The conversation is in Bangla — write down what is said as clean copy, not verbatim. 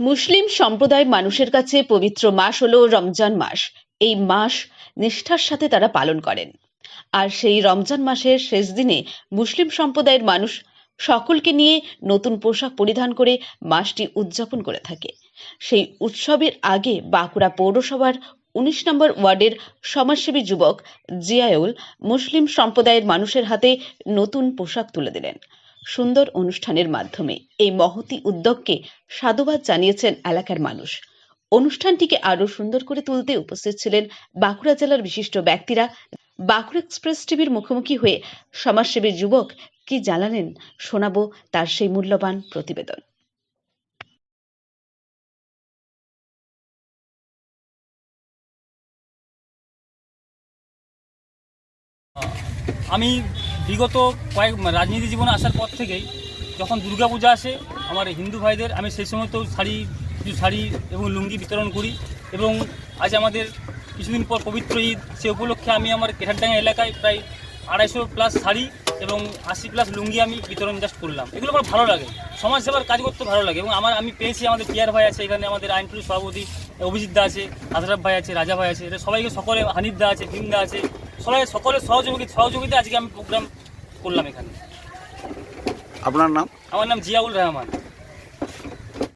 মুসলিম সম্প্রদায়ের মানুষের কাছে পবিত্র মাস হলো রমজান মাস। এই মাস নিষ্ঠার সাথে তারা পালন করেন। আর সেই রমজান মাসের শেষ দিনে মুসলিম সম্প্রদায়ের মানুষ সকলকে নিয়ে নতুন পোশাক পরিধান করে মাসটি উদযাপন করে থাকে। সেই উৎসবের আগে বাঁকুড়া পৌরসভার ১৯ নম্বর ওয়ার্ডের সমাজসেবী যুবক জিয়াউল মুসলিম সম্প্রদায়ের মানুষের হাতে নতুন পোশাক তুলে দিলেন। সুন্দর অনুষ্ঠানের মাধ্যমে এই মহতী উদ্যোগকে সাধুবাদ জানিয়েছেন এলাকার মানুষ। অনুষ্ঠানটিকে আরো সুন্দর করে তুলতে উপস্থিত ছিলেন বাঁকুড়া জেলার বিশিষ্ট ব্যক্তিরা। বাঁকুড়া এক্সপ্রেস টিভির মুখোমুখি হয়ে সমাজসেবী যুবক কি জানালেন শোনাবো তার সেই মূল্যবান প্রতিবেদন। আমি বিগত রাজনীতি জীবনে আসার পর থেকেই যখন দুর্গাপূজা আসে আমার হিন্দু ভাইদের আমি সেই সময় তো কিছু শাড়ি এবং লুঙ্গি বিতরণ করি। এবং আজ আমাদের কিছুদিন পর পবিত্র ঈদ, সে উপলক্ষে আমি আমার কেঠারডাঙ্গা এলাকায় প্রায় 250+ শাড়ি এবং 80+ লুঙ্গি আমি বিতরণ জাস্ট করলাম। এগুলো আমার ভালো লাগে, সমাজ সেবার কাজ করতে ভালো লাগে। এবং আমি পেয়েছি, আমাদের পিয়ার ভাই আছে এখানে, আমাদের আইনপুর সভাপতি অভিজিৎ দা আছে, আশরাফ ভাই আছে, রাজা ভাই আছে, এটা সবাইকে সকলে, হানিফ দা আছে, ভীম দা আছে, সকলের সহযোগিতা আজকে আমি প্রোগ্রাম করলাম এখানে। আপনার নাম? আমার নাম জিয়াউল রহমান।